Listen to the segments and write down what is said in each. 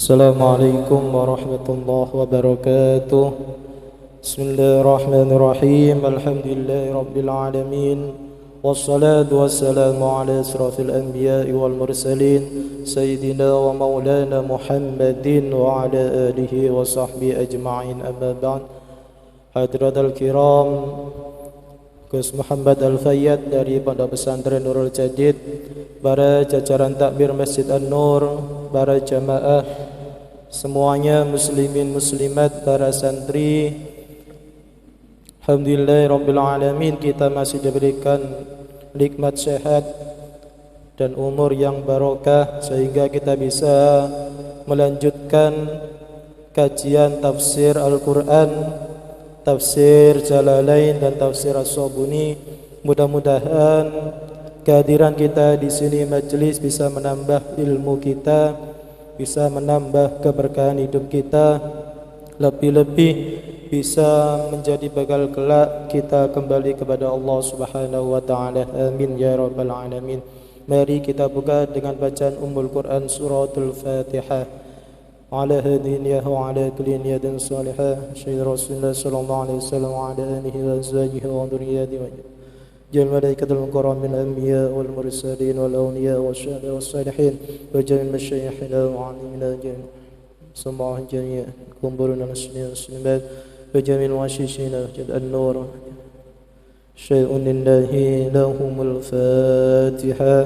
Assalamualaikum warahmatullahi wabarakatuh. Bismillahirrahmanirrahim. Alhamdulillahi rabbil alamin. Wassalatu wassalamu ala asrafil anbiya'i wal mursalin Sayyidina wa maulana Muhammadin wa ala alihi wa sahbihi ajma'in, amma ba'd. Hadirat al-kiram, Gus Muhammad Al-Fayyad dari Pondok Pesantren Nurul Jadid, para jajaran takbir Masjid An-Nur, para jamaah semuanya, muslimin muslimat, para santri, alhamdulillahirabbil alamin, kita masih diberikan nikmat sehat dan umur yang barokah sehingga kita bisa melanjutkan kajian tafsir Al-Qur'an, tafsir Jalalain dan tafsir As-Sabuni. Mudah-mudahan kehadiran kita di sini majelis bisa menambah ilmu kita, bisa menambah keberkahan hidup kita, lebih-lebih bisa menjadi bekal kelak kita kembali kepada Allah Subhanahu wa taala. Amin ya rabbal alamin. Mari kita buka dengan bacaan Ummul Quran suratul Fatihah. Ala hadhihi wa ala kulli niyatin salihah. Sayyidina Rasulullah sallallahu alaihi wasallam wa ala alihi wa azwajihi wa dhurriyyatihi wa جميع الملائكة المكرمين الأنبياء والمرسلين والأولياء والشهداء والصالحين وجميع المشايخ وعلمنا جميعا صباح الجميع قنبلنا المسلمين والمسلمات وجميع المعششين وجد النور شيء لله لهم الفاتحة.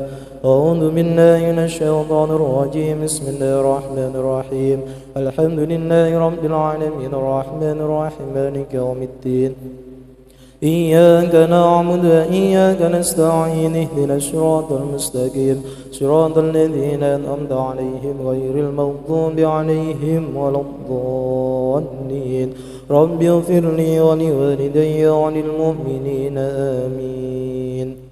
أعوذ بالله من الشيطان الرجيم. بسم الله الرحمن الرحيم. الحمد لله رب العالمين الرحمن الرحيم مالك يوم الدين. إياك نعبد وإياك نستعين. اهدنا الصراط المستقيم صراط الذين أنعمت عليهم غير المغضوب عليهم ولا الضالين. رب اغفر لي ولوالدي وللمؤمنين آمين.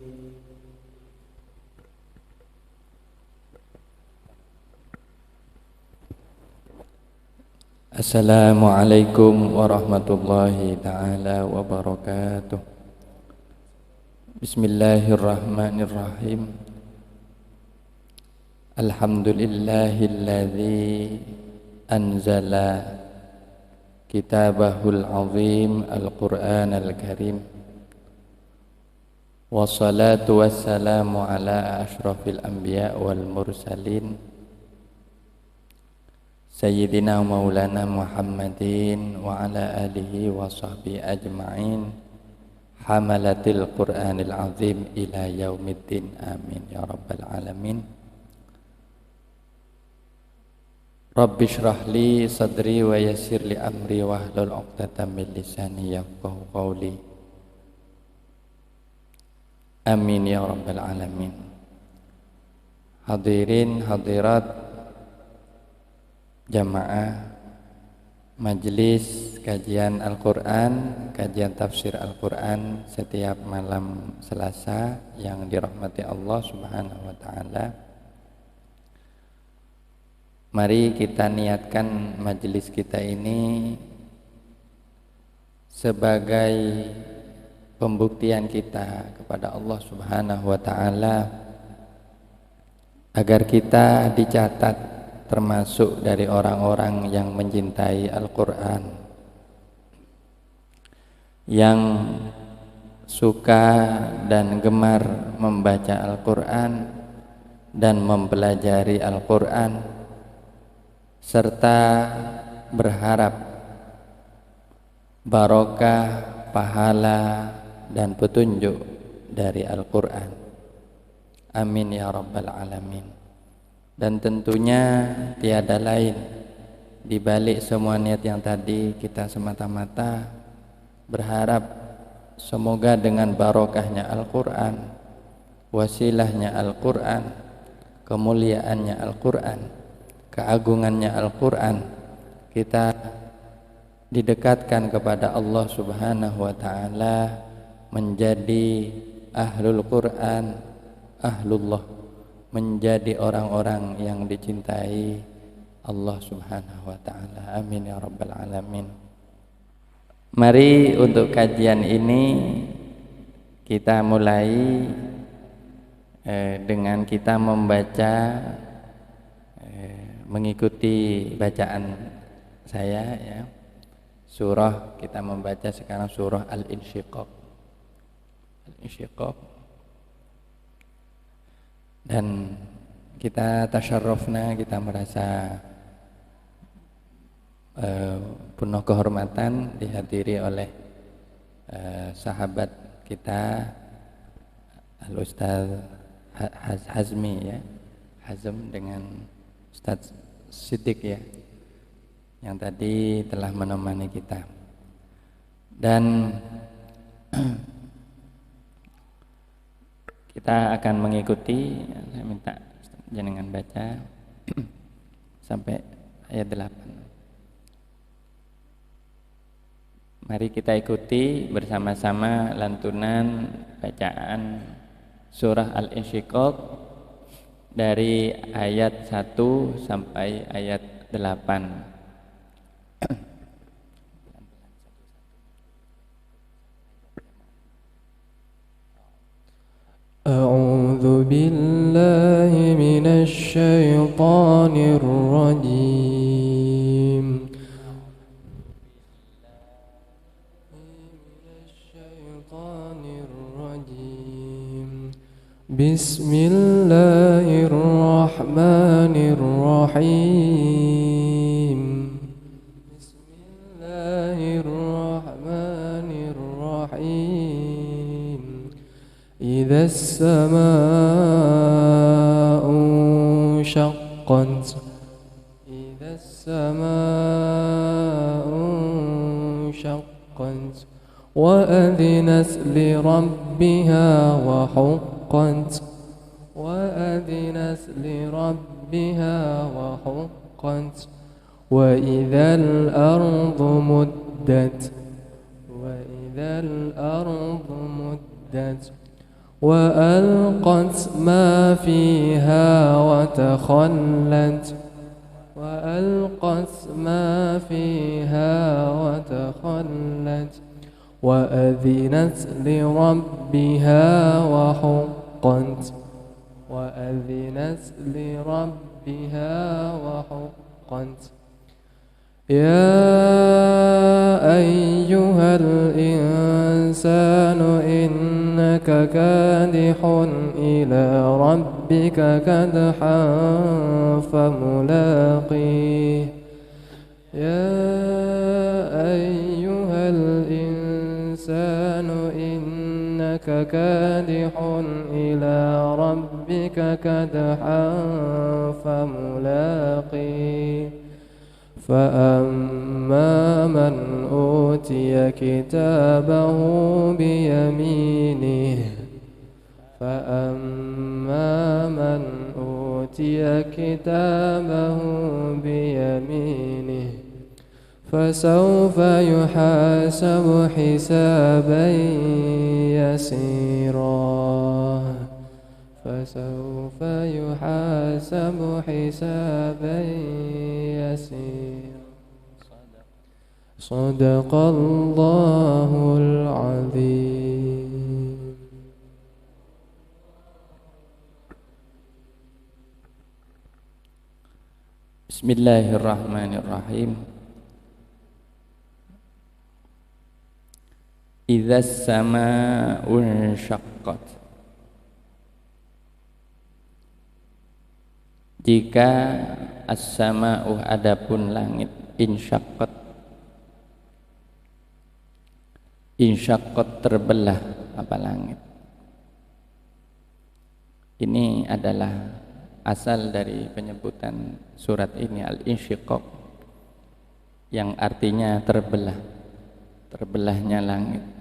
Assalamualaikum warahmatullahi ta'ala wabarakatuh. Bismillahirrahmanirrahim. Alhamdulillahilladzi anzala kitabahul azim al-Qur'an al-Karim. Wassalatu wassalamu ala ashrafil anbiya wal mursalin Sayyidina Maulana Muhammadin wa ala alihi wa sahbihi ajma'in hamalatil Qur'anil azim ila yaumiddin. Amin ya rabbal alamin. Rabbi shrah li sadri wa yassir li amri wahlul 'uqdatam min lisani yafqahu qawli. Amin ya rabbal alamin. Hadirin hadirat jamaah majelis kajian Al-Quran, kajian tafsir Al-Quran setiap malam Selasa yang dirahmati Allah Subhanahu wa ta'ala. Mari kita niatkan majelis kita ini sebagai pembuktian kita kepada Allah Subhanahu wa ta'ala agar kita dicatat termasuk dari orang-orang yang mencintai Al-Quran, yang suka dan gemar membaca Al-Quran dan mempelajari Al-Quran, serta berharap barokah, pahala dan petunjuk dari Al-Quran. Amin ya rabbal alamin. Dan tentunya tiada lain di balik semua niat yang tadi, kita semata-mata berharap semoga dengan barokahnya Al-Quran, wasilahnya Al-Quran, kemuliaannya Al-Quran, keagungannya Al-Quran, kita didekatkan kepada Allah Subhanahu wa ta'ala, menjadi ahlul Quran, ahlullah, menjadi orang-orang yang dicintai Allah Subhanahu wa ta'ala. Amin ya rabbal alamin. Mari untuk kajian ini kita mulai dengan kita membaca mengikuti bacaan saya ya. Surah kita membaca sekarang surah Al-Insyiqaq. Al-Insyiqaq. Dan kita tasyarrufna, kita merasa penuh kehormatan dihadiri oleh sahabat kita Al-Ustaz Hazmi ya, Hazm dengan Ustaz Siddiq ya, yang tadi telah menemani kita. Dan kita akan mengikuti, saya minta jenengan baca sampai ayat 8. Mari kita ikuti bersama-sama lantunan bacaan surah Al-Insyiqaq dari ayat 1 sampai ayat 8. A'udzu billahi minasy syaithanir rajim. Bismillahirrahmanirrahim. Bismillahirrahmanirrahim. Idzas samaa'u syaqqat. Idzas samaa'u syaqqat. Wa adzinat li rabbiha wa huqqat. وأذنت لربها وحقت وإذا الأرض مدت وإذا الأرض مدت وألقت ما فيها وتخلت وألقت ما فيها وتخلت وأذنت لربها وحقت وأذنت لربها وحقت يا أيها الإنسان إنك كادح إلى ربك كدحا فملاقيه يا أيها الإنسان إنك كادح إلى ربك كدحا فملاقيه فأما من أوتي كتابه بيمينه فأما من أوتي كتابه بيمينه فسوف يحاسب حسابا يسيرا فسوف يحاسب حسابا يسيرا صدق الله العظيم. Bismillahirrahmanirrahim. Idzas samaa'u syaqqat. Jika as-samaa'u adapun langit insyaqqat. Insyaqqat terbelah apa langit. Ini adalah asal dari penyebutan surat ini Al-Insyiqaq, yang artinya terbelah, terbelahnya langit.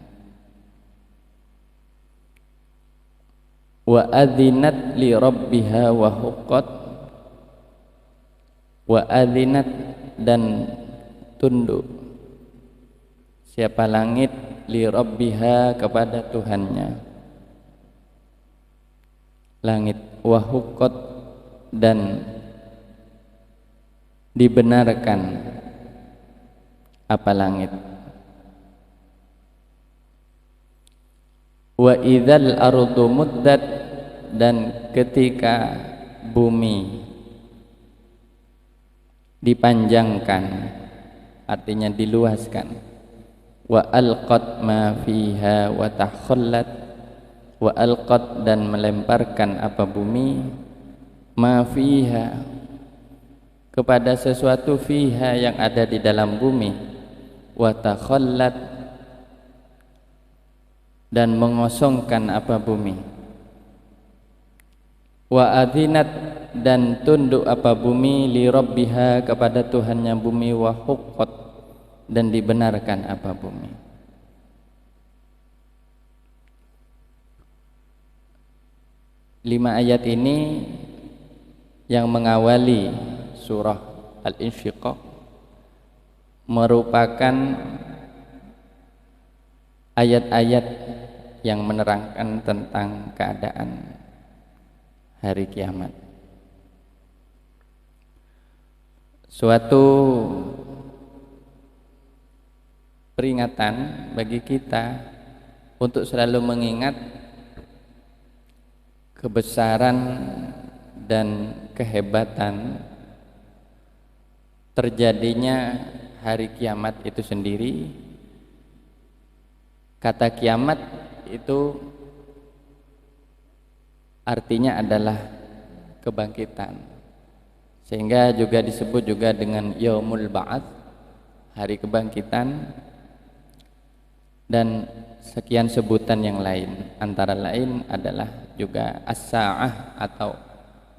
Wa adzinat li rabbiha wa huqqat. Wa adzinat dan tunduk siapa langit li rabbiha kepada Tuhannya. Langit wa huqqat dan dibenarkan apa langit. Wa idzal ardu muddat, dan ketika bumi dipanjangkan, artinya diluaskan. Wa alqat ma fiha wa takhallat, wa alqat dan melemparkan apa bumi, ma fiha kepada sesuatu fiha yang ada di dalam bumi, wa takhallat dan mengosongkan apa bumi, wa adhinat dan tunduk apa bumi li rabbiha kepada Tuhannya bumi, wa huqqat dan dibenarkan apa bumi. Lima ayat ini yang mengawali surah Al-Insyiqaq merupakan ayat-ayat yang menerangkan tentang keadaan hari kiamat. Suatu peringatan bagi kita untuk selalu mengingat kebesaran dan kehebatan terjadinya hari kiamat itu sendiri. Kata kiamat itu artinya adalah kebangkitan, sehingga juga disebut juga dengan yaumul ba'ats, hari kebangkitan, dan sekian sebutan yang lain. Antara lain adalah juga as-sa'ah atau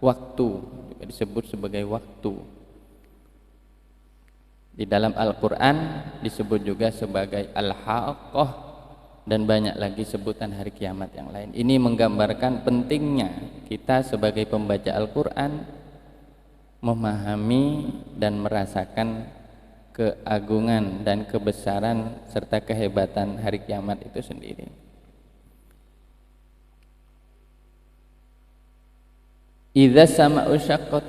waktu, juga disebut sebagai waktu. Di dalam Al-Quran disebut juga sebagai al-haqqah, dan banyak lagi sebutan hari kiamat yang lain. Ini menggambarkan pentingnya kita sebagai pembaca Al-Quran memahami dan merasakan keagungan dan kebesaran serta kehebatan hari kiamat itu sendiri. Idza sama'u syaqqat,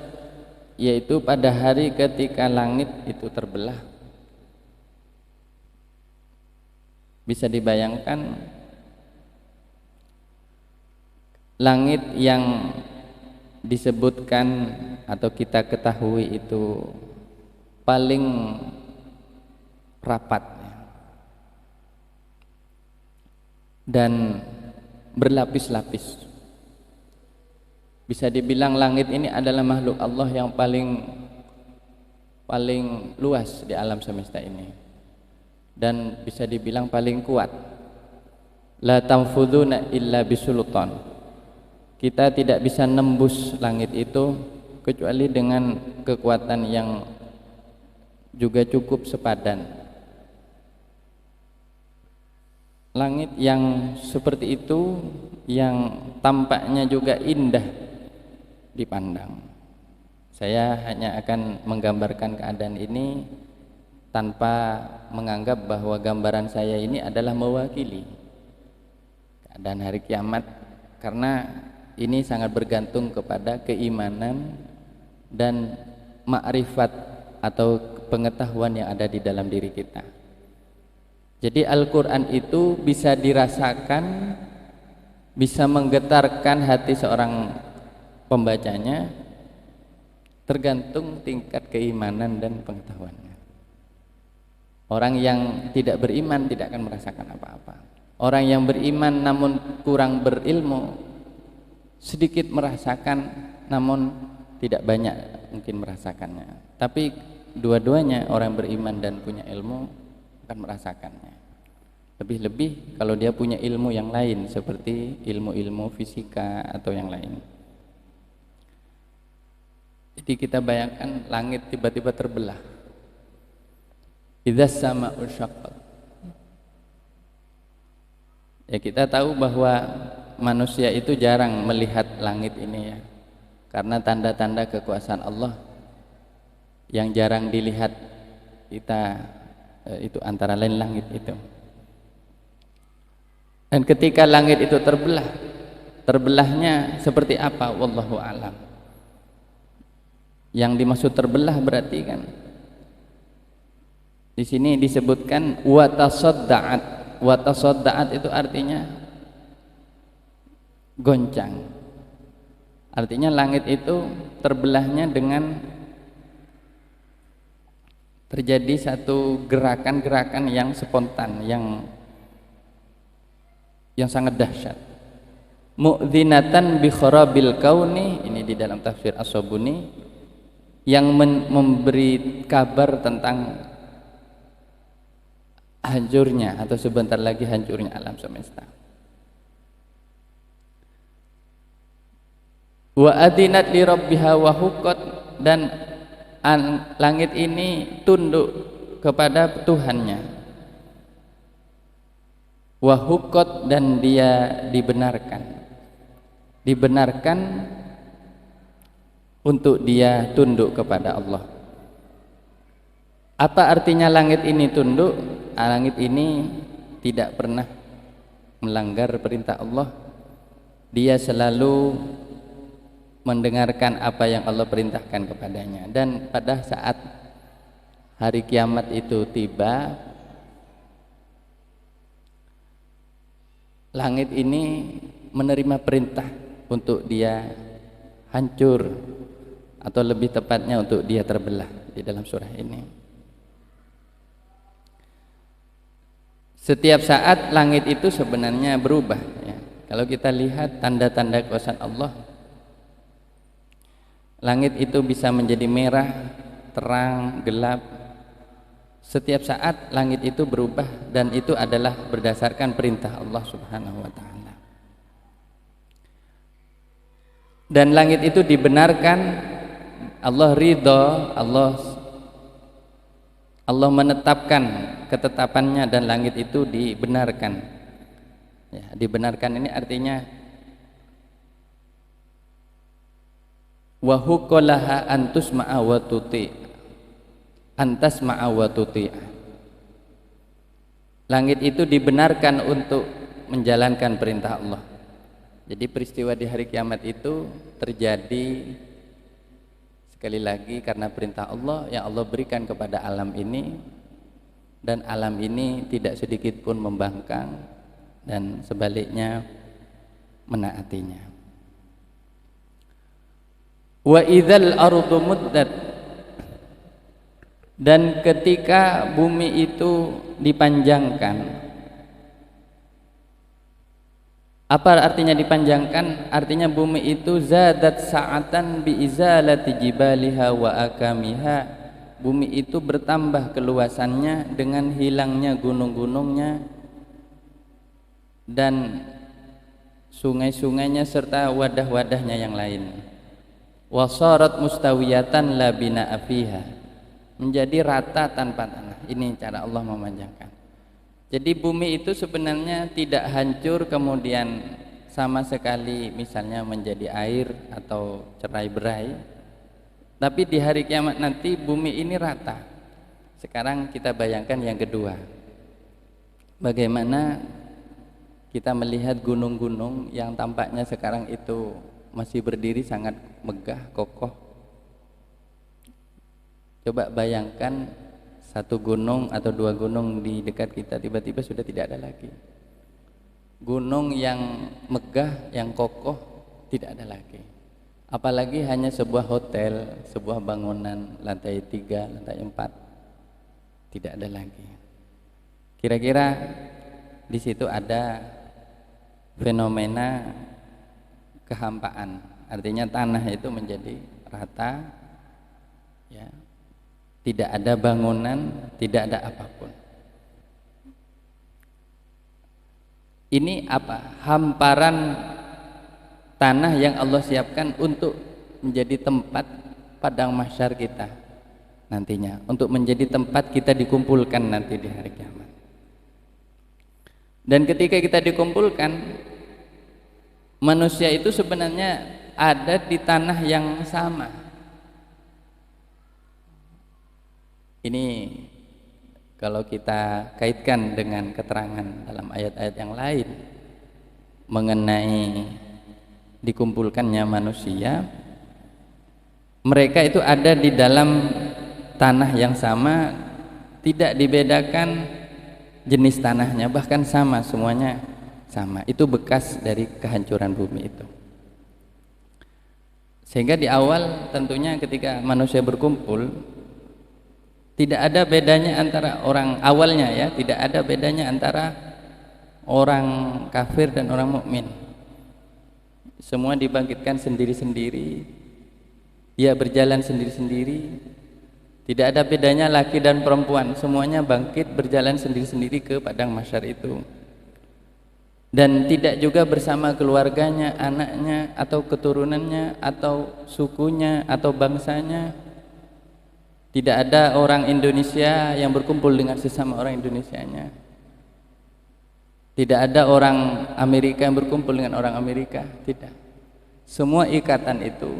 yaitu pada hari ketika langit itu terbelah. Bisa dibayangkan langit yang disebutkan atau kita ketahui itu paling rapat dan berlapis-lapis. Bisa dibilang langit ini adalah makhluk Allah yang paling luas di alam semesta ini, dan bisa dibilang paling kuat. La tanfuduna illa bisultan, kita tidak bisa nembus langit itu kecuali dengan kekuatan yang juga cukup sepadan. Langit yang seperti itu yang tampaknya juga indah dipandang. Saya hanya akan menggambarkan keadaan ini tanpa menganggap bahwa gambaran saya ini adalah mewakili keadaan hari kiamat, karena ini sangat bergantung kepada keimanan dan makrifat atau pengetahuan yang ada di dalam diri kita. Jadi Al-Quran itu bisa dirasakan, bisa menggetarkan hati seorang pembacanya, tergantung tingkat keimanan dan pengetahuannya. Orang yang tidak beriman tidak akan merasakan apa-apa. Orang yang beriman namun kurang berilmu, sedikit merasakan namun tidak banyak mungkin merasakannya. Tapi dua-duanya, orang beriman dan punya ilmu, akan merasakannya. Lebih-lebih kalau dia punya ilmu yang lain seperti ilmu-ilmu fisika atau yang lain. Jadi kita bayangkan langit tiba-tiba terbelah. Idza sama'u syaqqat. Ya, kita tahu bahwa manusia itu jarang melihat langit ini ya, karena tanda-tanda kekuasaan Allah yang jarang dilihat kita itu antara lain langit itu. Dan ketika langit itu terbelah, terbelahnya seperti apa? Wallahu a'lam. Yang dimaksud terbelah berarti kan di sini disebutkan wa tasadda'at. Wa tasadda'at itu artinya goncang. Artinya langit itu terbelahnya dengan terjadi satu gerakan-gerakan yang spontan, yang sangat dahsyat. Mu'dzinatan bi kharabil kauni, ini di dalam tafsir As-Sabuni, yang memberi kabar tentang hancurnya atau sebentar lagi hancurnya alam semesta. Wa adinat li rabbiha wa huqqat, dan langit ini tunduk kepada Tuhannya. Wa huqqat, dan dia dibenarkan untuk dia tunduk kepada Allah. Apa artinya langit ini tunduk? Langit ini tidak pernah melanggar perintah Allah. Dia selalu mendengarkan apa yang Allah perintahkan kepadanya. Dan pada saat hari kiamat itu tiba, langit ini menerima perintah untuk dia hancur, atau lebih tepatnya untuk dia terbelah di dalam surah ini. Setiap saat langit itu sebenarnya berubah, ya. Kalau kita lihat tanda-tanda kuasa Allah, langit itu bisa menjadi merah, terang, gelap. Setiap saat langit itu berubah, dan itu adalah berdasarkan perintah Allah Subhanahu wa ta'ala. Dan langit itu dibenarkan, Allah ridho, Allah menetapkan ketetapannya, dan langit itu dibenarkan. Ya, dibenarkan ini artinya wa huqqalaha antus ma'a wa tuti, antas ma'a wa tuti. Langit itu dibenarkan untuk menjalankan perintah Allah. Jadi peristiwa di hari kiamat itu terjadi sekali lagi karena perintah Allah yang Allah berikan kepada alam ini, dan alam ini tidak sedikit pun membangkang, dan sebaliknya menaatinya. Wa idzal ardu muddat, dan ketika bumi itu dipanjangkan. Apa artinya dipanjangkan? Artinya bumi itu zadat sa'atan bi izalati jibaliha wa akamiha. Bumi itu bertambah keluasannya dengan hilangnya gunung-gunungnya dan sungai-sungainya serta wadah-wadahnya yang lain. Wasarat mustawiyatan la bina'a fiha, menjadi rata tanpa tanah. Ini cara Allah memanjangkan. Jadi bumi itu sebenarnya tidak hancur kemudian sama sekali misalnya menjadi air atau cerai-berai, tapi di hari kiamat nanti bumi ini rata. Sekarang kita bayangkan yang kedua, bagaimana kita melihat gunung-gunung yang tampaknya sekarang itu masih berdiri sangat megah, kokoh. Coba bayangkan satu gunung atau dua gunung di dekat kita tiba-tiba sudah tidak ada lagi. Gunung yang megah, yang kokoh tidak ada lagi. Apalagi hanya sebuah hotel, sebuah bangunan lantai 3, lantai 4, tidak ada lagi. Kira-kira di situ ada fenomena kehampaan, artinya tanah itu menjadi rata, ya. Tidak ada bangunan, tidak ada apapun. Ini apa? Hamparan tanah yang Allah siapkan untuk menjadi tempat padang mahsyar kita nantinya, untuk menjadi tempat kita dikumpulkan nanti di hari kiamat. Dan ketika kita dikumpulkan, manusia itu sebenarnya ada di tanah yang sama. Ini kalau kita kaitkan dengan keterangan dalam ayat-ayat yang lain mengenai dikumpulkannya manusia, mereka itu ada di dalam tanah yang sama, tidak dibedakan jenis tanahnya, bahkan sama, semuanya sama. Itu bekas dari kehancuran bumi itu. Sehingga di awal tentunya ketika manusia berkumpul, Tidak ada bedanya antara orang awalnya ya, tidak ada bedanya antara orang kafir dan orang mukmin. Semua dibangkitkan sendiri-sendiri, dia berjalan sendiri-sendiri. Tidak ada bedanya laki dan perempuan, semuanya bangkit berjalan sendiri-sendiri ke padang mahsyar itu. Dan tidak juga bersama keluarganya, anaknya, atau keturunannya, atau sukunya, atau bangsanya. Tidak ada orang Indonesia yang berkumpul dengan sesama orang Indonesianya. Tidak ada orang Amerika yang berkumpul dengan orang Amerika. Tidak. Semua ikatan itu,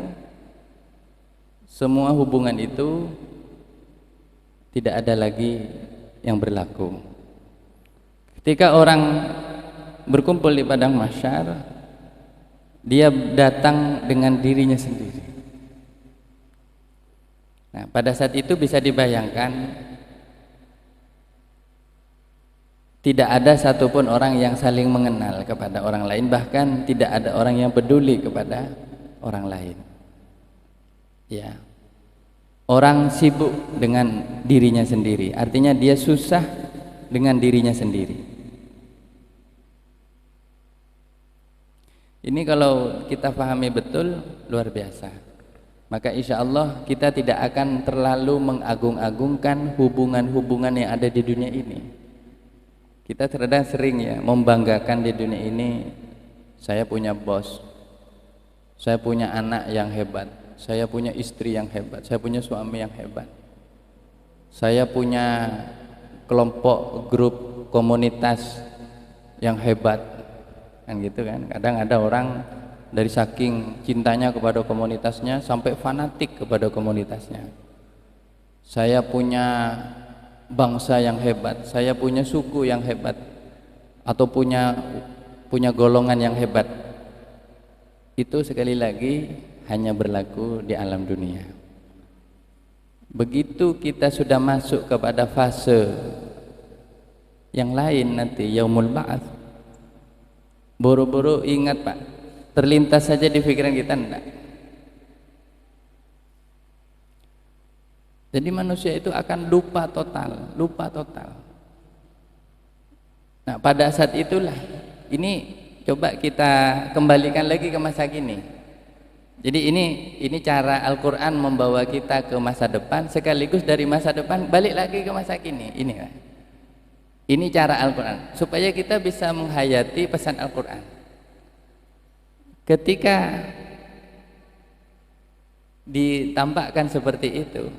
semua hubungan itu tidak ada lagi yang berlaku. Ketika orang berkumpul di padang mahsyar, dia datang dengan dirinya sendiri. Nah, pada saat itu bisa dibayangkan tidak ada satupun orang yang saling mengenal kepada orang lain, bahkan tidak ada orang yang peduli kepada orang lain. Ya. Orang sibuk dengan dirinya sendiri, artinya dia susah dengan dirinya sendiri. Ini kalau kita pahami betul, luar biasa. Maka insya Allah kita tidak akan terlalu mengagung-agungkan hubungan-hubungan yang ada di dunia ini. Kita terkadang sering ya membanggakan di dunia ini, saya punya bos, saya punya anak yang hebat, saya punya istri yang hebat, saya punya suami yang hebat, saya punya kelompok grup komunitas yang hebat, kan gitu kan. Kadang ada orang dari saking cintanya kepada komunitasnya sampai fanatik kepada komunitasnya. Saya punya bangsa yang hebat, saya punya suku yang hebat, atau punya golongan yang hebat. Itu sekali lagi hanya berlaku di alam dunia. Begitu kita sudah masuk kepada fase yang lain nanti, yaumul ba'ats, boro-boro ingat Pak, terlintas saja di pikiran kita enggak. Jadi manusia itu akan lupa total, lupa total. Nah, pada saat itulah ini coba kita kembalikan lagi ke masa kini. Jadi ini cara Al-Qur'an membawa kita ke masa depan, sekaligus dari masa depan balik lagi ke masa kini. Ini cara Al-Qur'an supaya kita bisa menghayati pesan Al-Qur'an. Ketika ditampakkan seperti itu,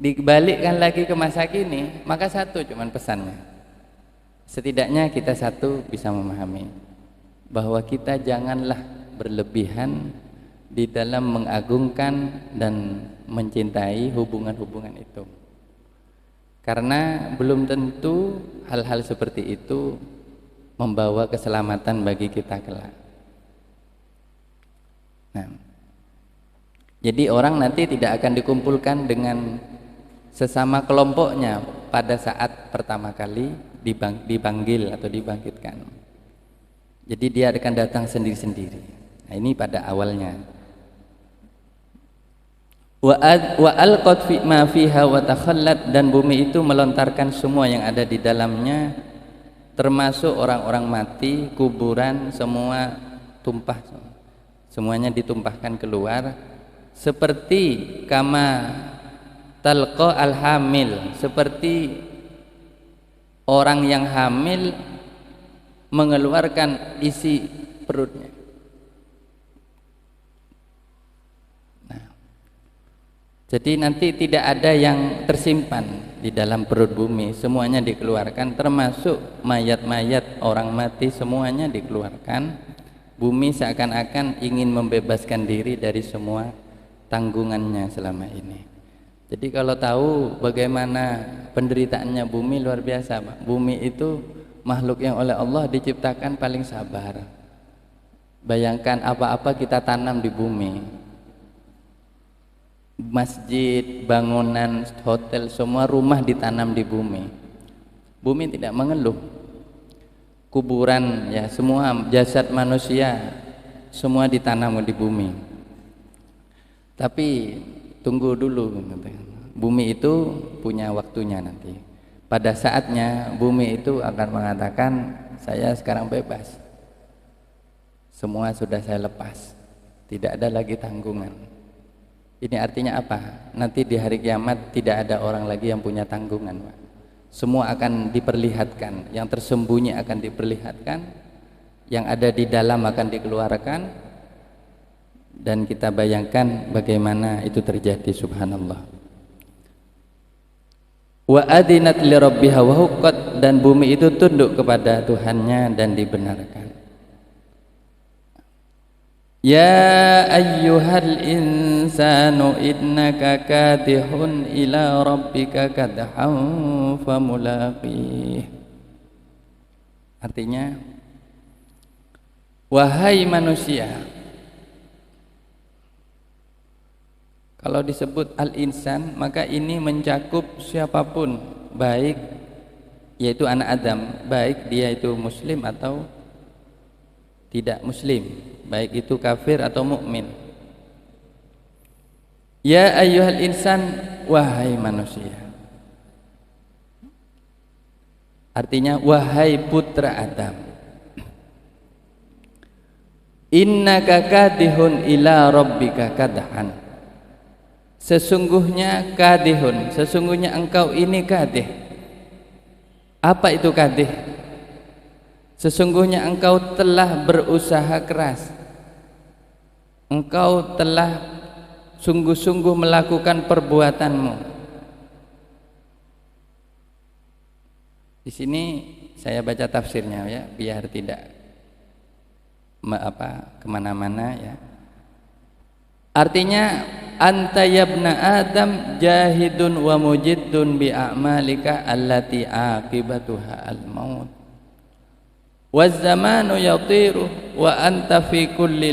dibalikkan lagi ke masa kini, maka satu cuman pesannya. Setidaknya kita satu bisa memahami bahwa kita janganlah berlebihan di dalam mengagungkan dan mencintai hubungan-hubungan itu. Karena belum tentu hal-hal seperti itu membawa keselamatan bagi kita kelak. Nah, jadi orang nanti tidak akan dikumpulkan dengan sesama kelompoknya pada saat pertama kali dipanggil atau dibangkitkan. Jadi dia akan datang sendiri-sendiri. Nah, ini pada awalnya. Wa alqat fi ma fiha wa takhallat, dan bumi itu melontarkan semua yang ada di dalamnya, termasuk orang-orang mati, kuburan, semua tumpah. Semuanya ditumpahkan keluar seperti kama talqa al-hamil, seperti orang yang hamil mengeluarkan isi perutnya. Nah, jadi nanti tidak ada yang tersimpan di dalam perut bumi, semuanya dikeluarkan, termasuk mayat-mayat orang mati, semuanya dikeluarkan. Bumi seakan-akan ingin membebaskan diri dari semua tanggungannya selama ini. Jadi kalau tahu bagaimana penderitaannya bumi, luar biasa Pak. Bumi itu makhluk yang oleh Allah diciptakan paling sabar. Bayangkan apa-apa kita tanam di bumi, masjid, bangunan, hotel, semua rumah ditanam di bumi. Bumi tidak mengeluh. Kuburan ya, semua jasad manusia semua ditanam di bumi. Tapi tunggu dulu, Bumi itu punya waktunya nanti. Pada saatnya bumi itu akan mengatakan, saya sekarang bebas. Semua sudah saya lepas. Tidak ada lagi tanggungan. Ini artinya apa? Nanti di hari kiamat tidak ada orang lagi yang punya tanggungan, Pak. Semua akan diperlihatkan, yang tersembunyi akan diperlihatkan, yang ada di dalam akan dikeluarkan, dan kita bayangkan bagaimana itu terjadi, subhanallah. Wa adinat li rabbiha wa huqqat, dan bumi itu tunduk kepada Tuhannya dan dibenarkan. Ya ayyuhal insanu innaka kadihun ila rabbika kadhan famulaqih. Artinya, wahai manusia. Kalau disebut al-insan, maka ini mencakup siapapun, baik yaitu anak Adam, baik dia itu muslim atau tidak muslim, baik itu kafir atau mukmin. Ya ayyuhal insan, wahai manusia. Artinya wahai putra Adam. Innaka kadihun ila rabbika kadhan. Sesungguhnya kadihun, sesungguhnya engkau ini kadih. Apa itu kadih? Sesungguhnya engkau telah berusaha keras. Engkau telah sungguh-sungguh melakukan perbuatanmu. Di sini saya baca tafsirnya ya, biar tidak kemana-mana ya. Artinya, anta yabna Adam jahidun wa mujiddun bi a'malika allati aqibatuha al-maut. Waz-zamanu yatiru wa anta fi kulli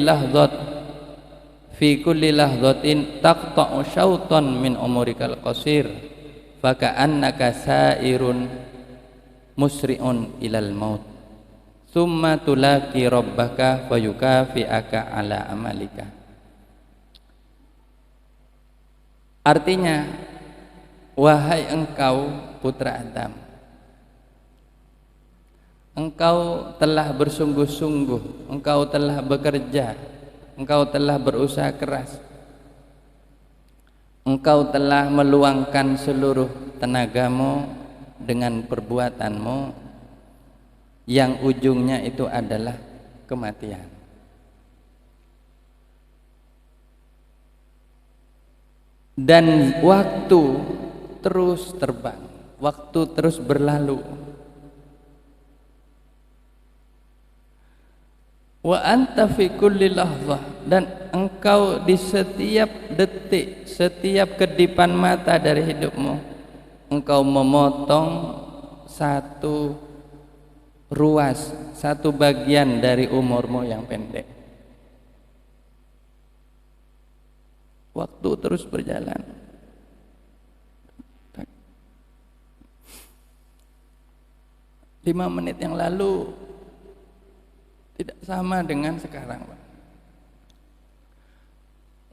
lahzatin taqta'u syautan min umurikal qasir fa ka'annaka sa'irun musri'un ilal maut thumma tulaqi rabbaka fa yukafi'aka ala amalika. Artinya, wahai engkau putra Adam, engkau telah bersungguh-sungguh, engkau telah bekerja, engkau telah berusaha keras, engkau telah meluangkan seluruh tenagamu dengan perbuatanmu yang ujungnya itu adalah kematian. Dan waktu terus terbang, waktu terus berlalu. Wa anta fi kulli lahzah, dan engkau di setiap detik, setiap kedipan mata dari hidupmu, engkau memotong satu ruas, satu bagian dari umurmu yang pendek. Waktu terus berjalan. 5 menit yang lalu tidak sama dengan sekarang, Pak.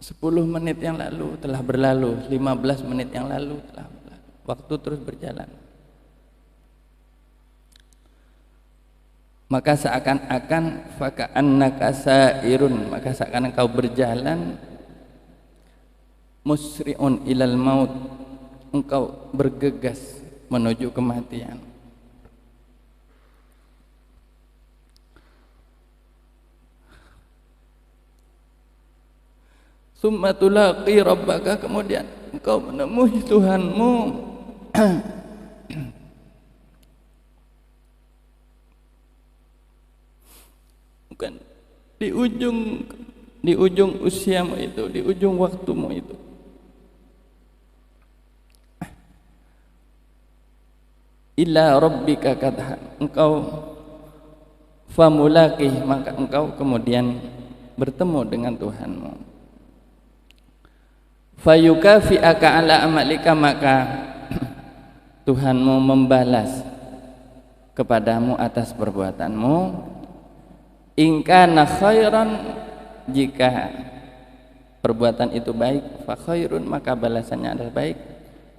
10 menit yang lalu telah berlalu, 15 menit yang lalu telah berlalu. Waktu terus berjalan. Maka seakan-akan faka'annaka sa'irun, maka seakan engkau berjalan musri'un ilal maut, engkau bergegas menuju kematian. Summa tulaqi rabbaka, kemudian engkau menemui Tuhanmu. Bukan di ujung usiamu itu, di ujung waktumu itu. Ila rabbika kadhan, engkau famulaqih, maka engkau kemudian bertemu dengan Tuhanmu. Fayukafi'aka ala amalika, maka Tuhanmu membalas kepadamu atas perbuatanmu. In kana khairan, jika perbuatan itu baik, fa khairun, maka balasannya adalah baik.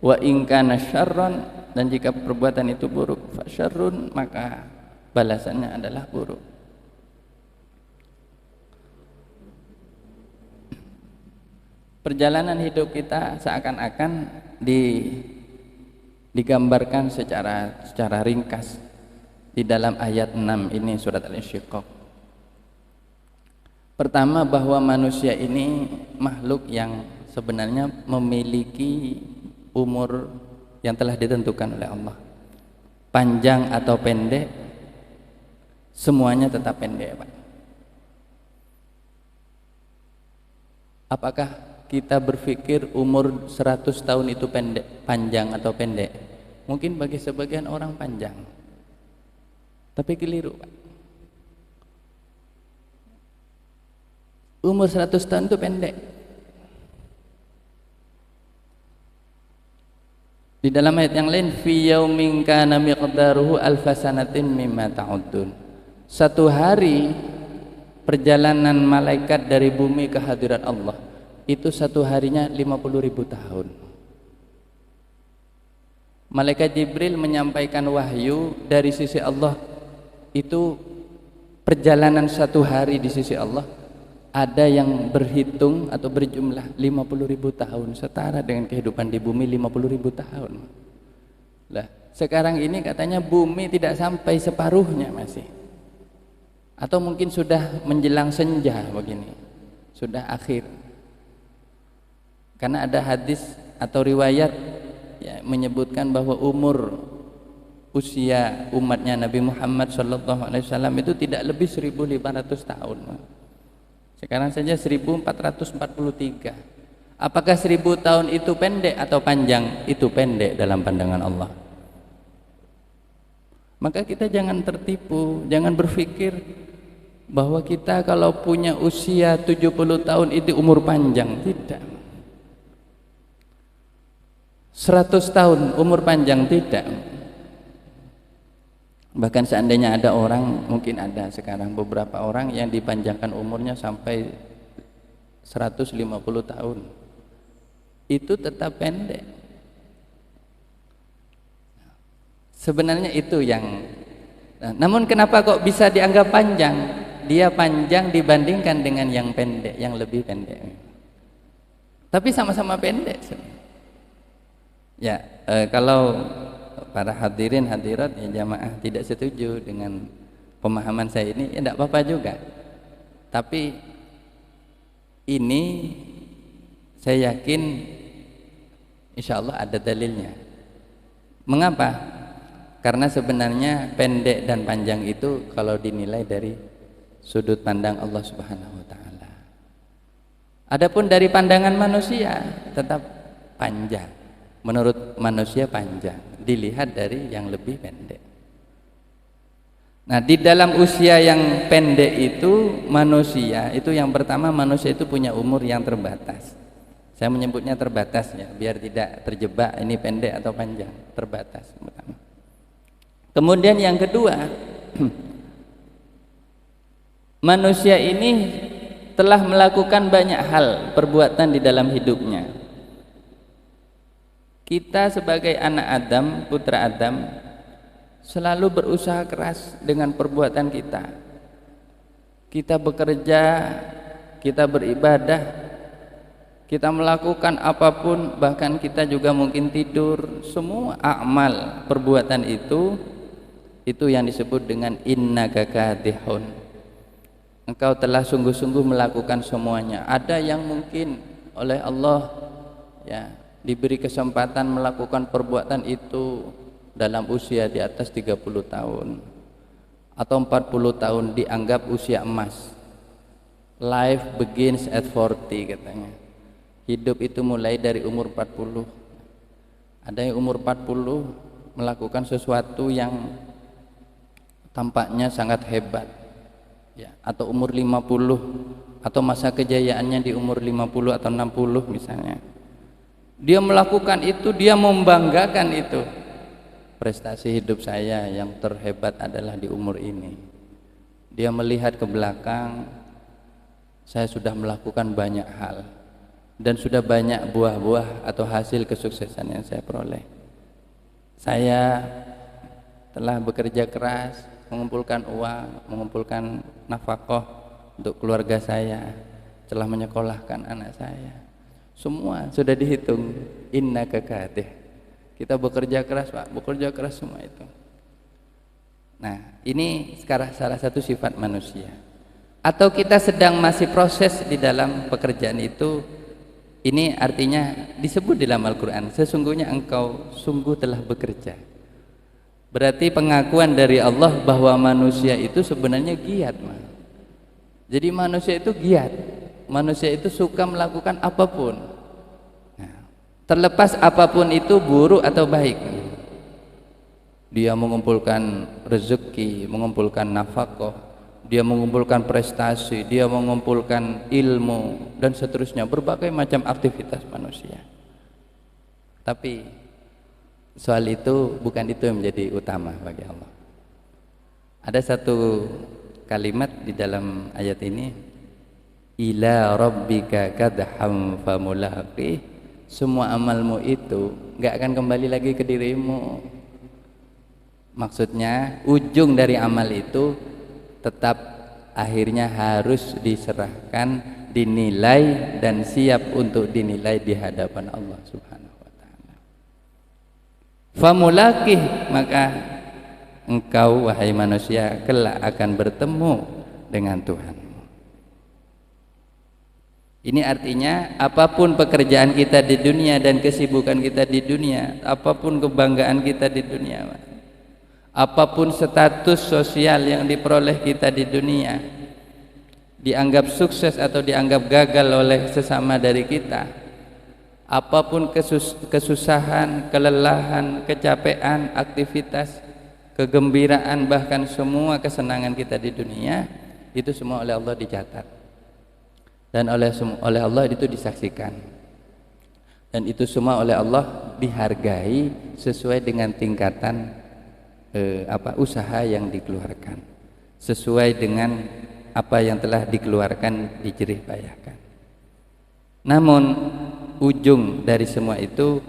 Wa in kana syarran, dan jika perbuatan itu buruk, fa syarrun, maka balasannya adalah buruk. Perjalanan hidup kita seakan-akan digambarkan secara ringkas di dalam ayat 6 ini surat Al-Insyiqaq. Pertama, bahwa manusia ini makhluk yang sebenarnya memiliki umur yang telah ditentukan oleh Allah. Panjang atau pendek, semuanya tetap pendek, Pak. Apakah kita berpikir umur 100 tahun itu pendek, panjang atau pendek? Mungkin bagi sebagian orang panjang, tapi keliru, Pak. Umur 100 tahun itu pendek. Di dalam ayat yang lain, fi yaumin kana miqdaruhu alfasanatin mimma ta'uddun. Satu hari perjalanan malaikat dari bumi ke hadirat Allah itu satu harinya 50.000 tahun. Malaikat Jibril menyampaikan wahyu dari sisi Allah, itu perjalanan satu hari di sisi Allah ada yang berhitung atau berjumlah 50.000 tahun, setara dengan kehidupan di bumi 50.000 tahun. Lah, sekarang ini katanya bumi tidak sampai separuhnya masih, atau mungkin sudah menjelang senja begini, sudah akhir. Karena ada hadis atau riwayat ya, menyebutkan bahwa umur usia umatnya Nabi Muhammad SAW itu tidak lebih 1.500 tahun. Sekarang saja 1443. Apakah 1000 tahun itu pendek atau panjang? Itu pendek dalam pandangan Allah. Maka kita jangan tertipu, jangan berpikir bahwa kita kalau punya usia 70 tahun itu umur panjang. Tidak. 100 tahun umur panjang, tidak. Bahkan seandainya ada orang, mungkin ada sekarang beberapa orang yang dipanjangkan umurnya sampai 150 tahun, itu tetap pendek. Sebenarnya itu yang namun kenapa kok bisa dianggap panjang? Dia panjang dibandingkan dengan yang pendek, yang lebih pendek. Tapi sama-sama pendek sebenarnya. Ya, kalau para hadirin hadirat ya jamaah tidak setuju dengan pemahaman saya ini, ya tidak apa-apa juga. Tapi ini saya yakin insya Allah ada dalilnya. Mengapa? Karena sebenarnya pendek dan panjang itu kalau dinilai dari sudut pandang Allah Subhanahu wa taala. Adapun dari pandangan manusia tetap panjang. Menurut manusia panjang, dilihat dari yang lebih pendek. Nah, di dalam usia yang pendek itu manusia itu yang pertama, manusia itu punya umur yang terbatas. Saya menyebutnya terbatas ya, biar tidak terjebak ini pendek atau panjang, terbatas. Kemudian yang kedua, manusia ini telah melakukan banyak hal perbuatan di dalam hidupnya. Kita sebagai anak Adam, putra Adam, selalu berusaha keras dengan perbuatan kita. Kita bekerja, kita beribadah, kita melakukan apapun, bahkan kita juga mungkin tidur. Semua amal perbuatan itu yang disebut dengan innaka kadihun. Engkau telah sungguh-sungguh melakukan semuanya. Ada yang mungkin oleh Allah ya diberi kesempatan melakukan perbuatan itu dalam usia di atas 30 tahun atau 40 tahun, dianggap usia emas. Life begins at 40 katanya. Hidup itu mulai dari umur 40. Ada yang umur 40 melakukan sesuatu yang tampaknya sangat hebat ya, atau umur 50 atau masa kejayaannya di umur 50 atau 60 misalnya. Dia melakukan itu, dia membanggakan itu. Prestasi hidup saya yang terhebat adalah di umur ini. Dia melihat ke belakang, saya sudah melakukan banyak hal. dan sudah banyak buah-buah atau hasil kesuksesan yang saya peroleh. Saya telah bekerja keras, mengumpulkan uang, mengumpulkan nafkah untuk keluarga saya, telah menyekolahkan anak saya. Semua sudah dihitung. Innaka kadih. Kita bekerja keras, Pak, bekerja keras semua itu. Nah, ini sekarang salah satu sifat manusia. Atau kita sedang masih proses di dalam pekerjaan itu. Ini artinya disebut di dalam Al-Quran, sesungguhnya engkau sungguh telah bekerja. Berarti pengakuan dari Allah bahwa manusia itu sebenarnya giat. Jadi manusia itu giat, manusia itu suka melakukan apapun. Nah, terlepas apapun itu buruk atau baik, dia mengumpulkan rezeki, mengumpulkan nafkah, dia mengumpulkan prestasi, dia mengumpulkan ilmu dan seterusnya, berbagai macam aktivitas manusia. Tapi soal itu bukan itu yang menjadi utama bagi Allah. Ada satu kalimat di dalam ayat ini, ila rabbika kadham famulaqih, semua amalmu itu enggak akan kembali lagi ke dirimu. Maksudnya ujung dari amal itu tetap akhirnya harus diserahkan, dinilai dan siap untuk dinilai di hadapan Allah Subhanahu wa taala. Famulaqih, maka engkau wahai manusia kelak akan bertemu dengan Tuhanmu. Ini artinya apapun pekerjaan kita di dunia dan kesibukan kita di dunia, apapun kebanggaan kita di dunia, apapun status sosial yang diperoleh kita di dunia, dianggap sukses atau dianggap gagal oleh sesama dari kita, apapun kesusahan, kelelahan, kecapean, aktivitas, kegembiraan, bahkan semua kesenangan kita di dunia, itu semua oleh Allah dicatat dan oleh Allah itu disaksikan, dan itu semua oleh Allah dihargai sesuai dengan tingkatan usaha yang dikeluarkan, sesuai dengan apa yang telah dikeluarkan, dijerih payahkan. Namun ujung dari semua itu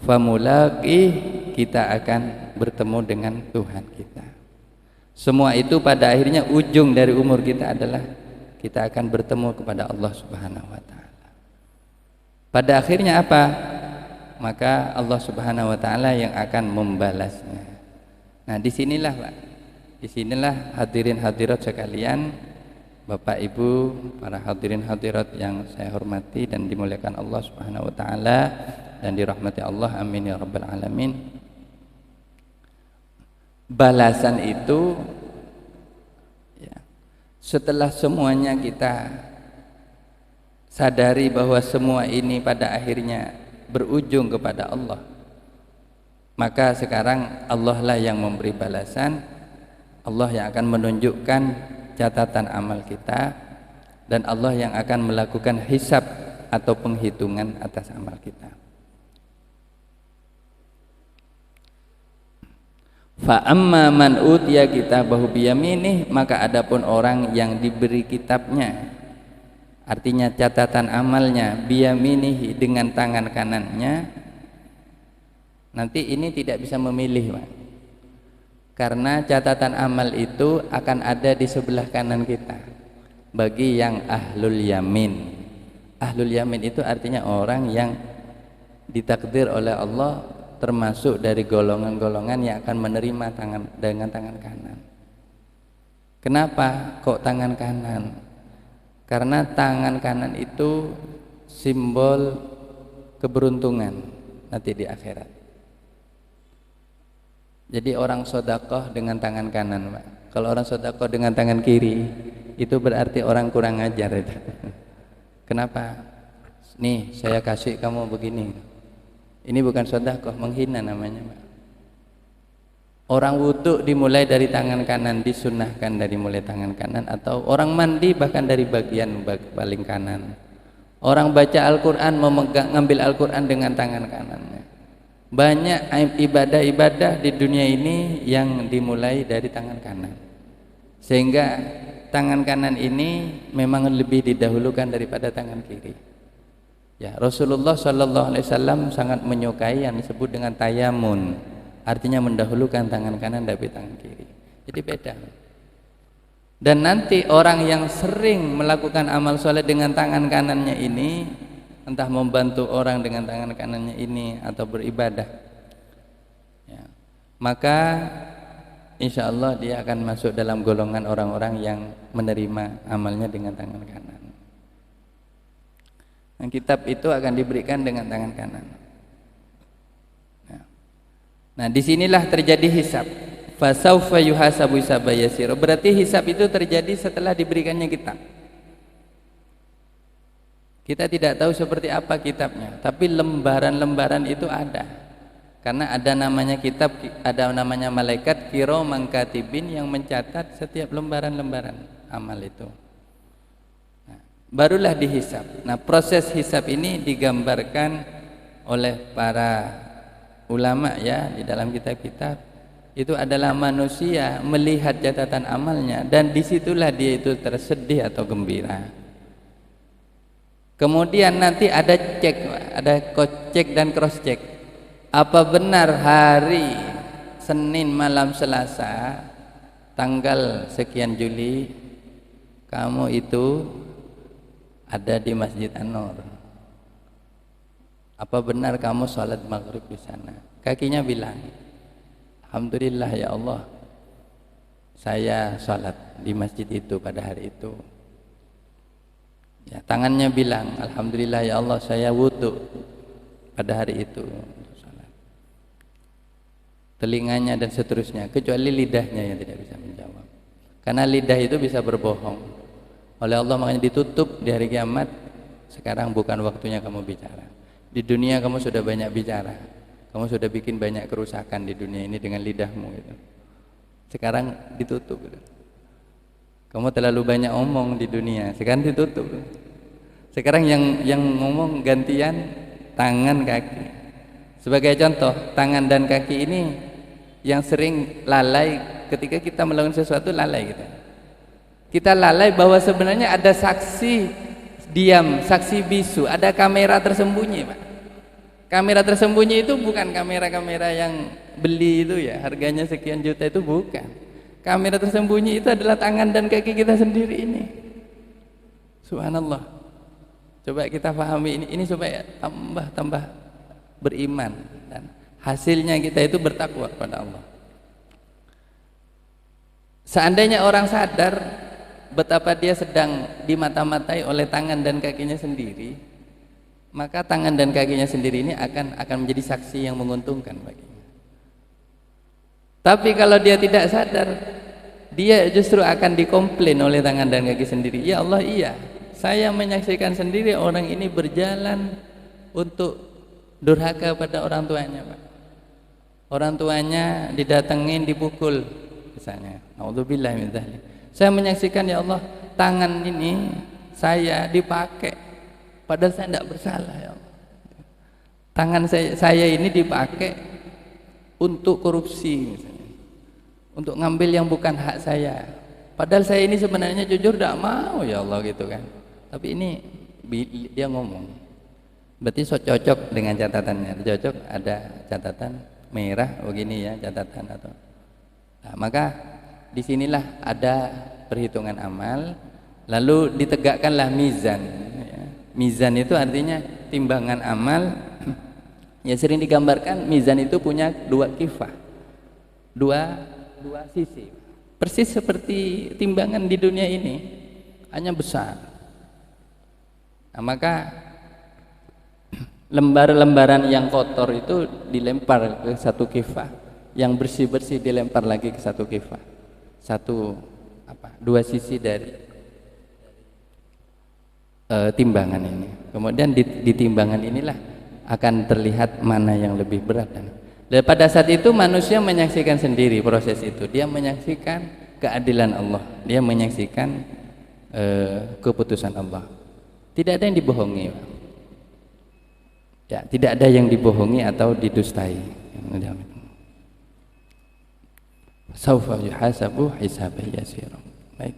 famulaqih, kita akan bertemu dengan Tuhan kita. Semua itu pada akhirnya ujung dari umur kita adalah kita akan bertemu kepada Allah Subhanahu wa taala. Pada akhirnya apa? Maka Allah Subhanahu wa taala yang akan membalasnya. Nah, disinilah Pak, disinilah hadirin hadirat sekalian, Bapak Ibu, para hadirin hadirat yang saya hormati dan dimuliakan Allah Subhanahu wa taala dan dirahmati Allah, amin ya rabbal alamin. Balasan itu ya, setelah semuanya kita sadari bahwa semua ini pada akhirnya berujung kepada Allah, maka sekarang Allah lah yang memberi balasan, Allah yang akan menunjukkan catatan amal kita, dan Allah yang akan melakukan hisab atau penghitungan atas amal kita. Fa amma man utiya kitabahu biyaminih, maka adapun orang yang diberi kitabnya, artinya catatan amalnya, biyaminihi, dengan tangan kanannya. Nanti ini tidak bisa memilih, Pak, karena catatan amal itu akan ada di sebelah kanan kita bagi yang ahlul yamin. Ahlul yamin itu artinya orang yang ditakdir oleh Allah termasuk dari golongan-golongan yang akan menerima dengan tangan kanan. Kenapa kok tangan kanan? Karena tangan kanan itu simbol keberuntungan nanti di akhirat. Jadi orang sedekah dengan tangan kanan, Pak. Kalau orang sedekah dengan tangan kiri, itu berarti orang kurang ajar itu. Kenapa? Nih, saya kasih kamu begini. Ini bukan sedekah, menghina namanya, Pak. Orang wudu dimulai dari tangan kanan, disunnahkan dari mulai tangan kanan, atau orang mandi bahkan dari bagian paling kanan. Orang baca Al-Qur'an, ngambil Al-Qur'an dengan tangan kanannya. Banyak ibadah-ibadah di dunia ini yang dimulai dari tangan kanan, sehingga tangan kanan ini memang lebih didahulukan daripada tangan kiri. Ya, Rasulullah Shallallahu Alaihi Wasallam sangat menyukai yang disebut dengan tayamun, artinya mendahulukan tangan kanan dari tangan kiri. Jadi beda. Dan nanti orang yang sering melakukan amal soleh dengan tangan kanannya ini, entah membantu orang dengan tangan kanannya ini atau beribadah, ya, maka insya Allah dia akan masuk dalam golongan orang-orang yang menerima amalnya dengan tangan kanan. Nah, kitab itu akan diberikan dengan tangan kanan. Nah, disinilah terjadi hisab. Fasaufa yuhasabu hisaban yasira. Berarti hisab itu terjadi setelah diberikannya kitab. Kita tidak tahu seperti apa kitabnya, tapi lembaran-lembaran itu ada. Karena ada namanya kitab, ada namanya malaikat kiraman katibin yang mencatat setiap lembaran-lembaran amal itu. Barulah dihisab. Nah, proses hisab ini digambarkan oleh para ulama ya di dalam kitab-kitab. Itu adalah manusia melihat catatan amalnya dan disitulah dia itu tersedih atau gembira. Kemudian nanti ada cek, ada cek dan cross check. Apa benar hari Senin malam Selasa tanggal sekian Juli kamu itu ada di Masjid An-Nur? Apa benar kamu sholat maghrib di sana? Kakinya bilang, alhamdulillah ya Allah, saya sholat di masjid itu pada hari itu. Ya, tangannya bilang, alhamdulillah ya Allah, saya wudu pada hari itu. Telinganya dan seterusnya, kecuali lidahnya yang tidak bisa menjawab. Karena lidah itu bisa berbohong. Oleh Allah makanya ditutup di hari kiamat. Sekarang bukan waktunya kamu bicara. Di dunia kamu sudah banyak bicara, kamu sudah bikin banyak kerusakan di dunia ini dengan lidahmu gitu. Sekarang ditutup gitu. Kamu terlalu banyak omong di dunia, sekarang ditutup. Sekarang yang ngomong gantian tangan kaki. Sebagai contoh, tangan dan kaki ini yang sering lalai ketika kita melakukan sesuatu, lalai gitu. Kita lalai bahwa sebenarnya ada saksi diam, saksi bisu, ada kamera tersembunyi, Pak. Kamera tersembunyi itu bukan kamera-kamera yang beli itu ya, harganya sekian juta, itu bukan. Kamera tersembunyi itu adalah tangan dan kaki kita sendiri ini. Subhanallah. Coba kita pahami ini supaya tambah beriman dan hasilnya kita itu bertakwa kepada Allah. Seandainya orang sadar betapa dia sedang dimata-matai oleh tangan dan kakinya sendiri, maka tangan dan kakinya sendiri ini akan menjadi saksi yang menguntungkan baginya. Tapi kalau dia tidak sadar, dia justru akan dikomplain oleh tangan dan kaki sendiri. Ya Allah, iya, saya menyaksikan sendiri orang ini berjalan untuk durhaka pada orang tuanya, Pak. Orang tuanya didatengin, dipukul misalnya. Nauzubillah min dzalik. Saya menyaksikan ya Allah, tangan ini saya dipakai padahal saya tidak bersalah ya Allah. Tangan saya ini dipakai untuk korupsi misalnya, untuk ngambil yang bukan hak saya. Padahal saya ini sebenarnya jujur tidak mau ya Allah gitu kan. Tapi ini dia ngomong. Berarti cocok dengan catatannya. Cocok ada catatan merah begini ya catatan atau. Nah, maka disinilah ada perhitungan amal, lalu ditegakkanlah mizan ya. Mizan itu artinya timbangan amal. Ya, sering digambarkan mizan itu punya dua kifah, dua sisi, persis seperti timbangan di dunia ini, hanya besar. Nah, maka lembar-lembaran yang kotor itu dilempar ke satu kifah, yang bersih-bersih dilempar lagi ke satu kifah. Dua sisi dari timbangan ini. Kemudian di timbangan inilah akan terlihat mana yang lebih berat. Dan pada saat itu manusia menyaksikan sendiri proses itu. Dia menyaksikan keadilan Allah, dia menyaksikan keputusan Allah. Tidak ada yang dibohongi, ya, tidak ada yang dibohongi atau didustai. Saufa yuhasabu hisaban yasira. Baik.